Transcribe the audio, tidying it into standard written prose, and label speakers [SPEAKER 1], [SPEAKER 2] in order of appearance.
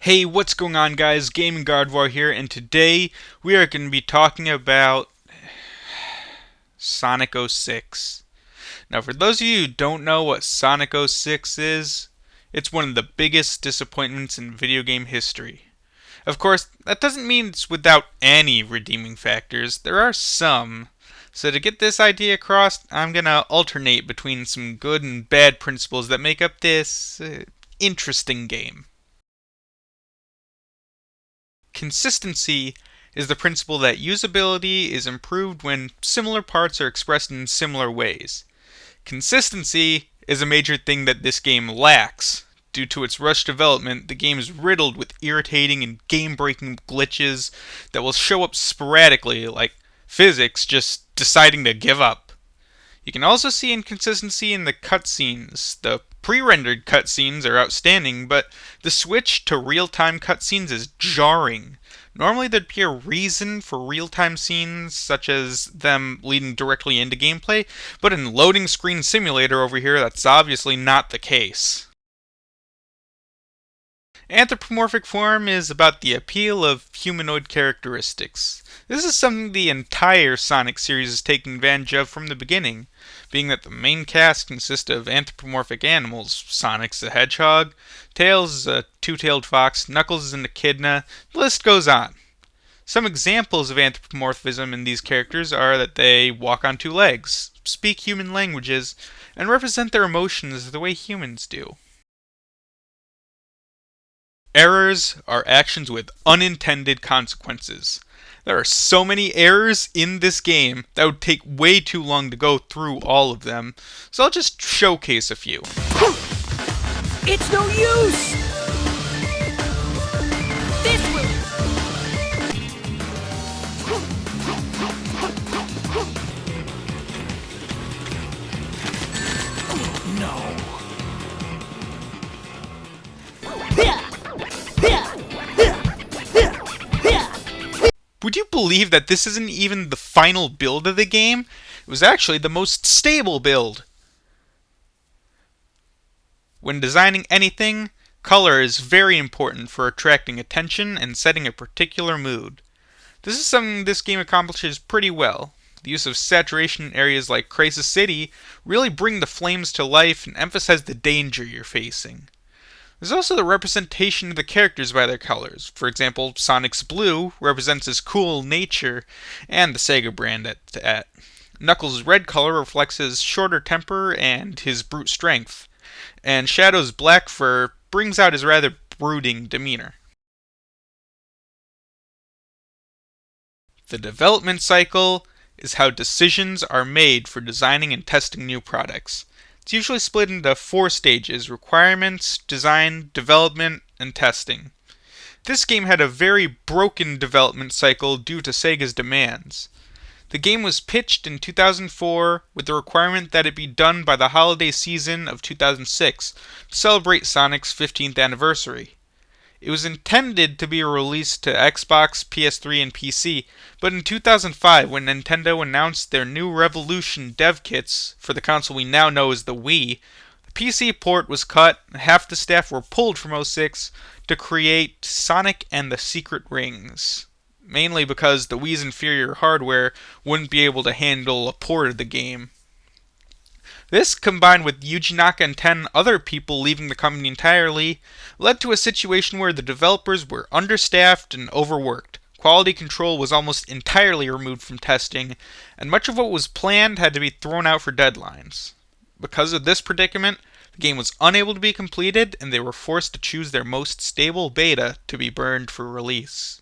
[SPEAKER 1] Hey, what's going on, guys? Aren Gardeswell here, and today we are going to be talking about Sonic 06. Now, for those of you who don't know what Sonic 06 is, it's one of the biggest disappointments in video game history. Of course, that doesn't mean it's without any redeeming factors. There are some. So to get this idea across, I'm going to alternate between some good and bad principles that make up this interesting game. Consistency is the principle that usability is improved when similar parts are expressed in similar ways. Consistency is a major thing that this game lacks. Due to its rushed development, the game is riddled with irritating and game-breaking glitches that will show up sporadically, like physics just deciding to give up. You can also see inconsistency in the cutscenes. The pre-rendered cutscenes are outstanding, but the switch to real-time cutscenes is jarring. Normally there'd be a reason for real-time scenes, such as them leading directly into gameplay, but in Loading Screen Simulator over here, that's obviously not the case. Anthropomorphic form is about the appeal of humanoid characteristics. This is something the entire Sonic series is taking advantage of from the beginning, being that the main cast consists of anthropomorphic animals. Sonic's the hedgehog, Tails is a two-tailed fox, Knuckles is an echidna, the list goes on. Some examples of anthropomorphism in these characters are that they walk on two legs, speak human languages, and represent their emotions the way humans do. Errors are actions with unintended consequences. There are so many errors in this game that would take way too long to go through all of them, so I'll just showcase a few.
[SPEAKER 2] It's no use! This will... Oh, no.
[SPEAKER 1] Would you believe that this isn't even the final build of the game? It was actually the most stable build. When designing anything, color is very important for attracting attention and setting a particular mood. This is something this game accomplishes pretty well. The use of saturation in areas like Crisis City really bring the flames to life and emphasize the danger you're facing. There's also the representation of the characters by their colors. For example, Sonic's blue represents his cool nature and the Sega brand at. Knuckles' red color reflects his shorter temper and his brute strength. And Shadow's black fur brings out his rather brooding demeanor. The development cycle is how decisions are made for designing and testing new products. It's usually split into 4 stages: requirements, design, development, and testing. This game had a very broken development cycle due to Sega's demands. The game was pitched in 2004 with the requirement that it be done by the holiday season of 2006 to celebrate Sonic's 15th anniversary. It was intended to be released to Xbox, PS3, and PC, but in 2005, when Nintendo announced their new Revolution dev kits for the console we now know as the Wii, the PC port was cut and half the staff were pulled from 06 to create Sonic and the Secret Rings, mainly because the Wii's inferior hardware wouldn't be able to handle a port of the game. This, combined with Yuji Naka and 10 other people leaving the company entirely, led to a situation where the developers were understaffed and overworked. Quality control was almost entirely removed from testing, and much of what was planned had to be thrown out for deadlines. Because of this predicament, the game was unable to be completed, and they were forced to choose their most stable beta to be burned for release.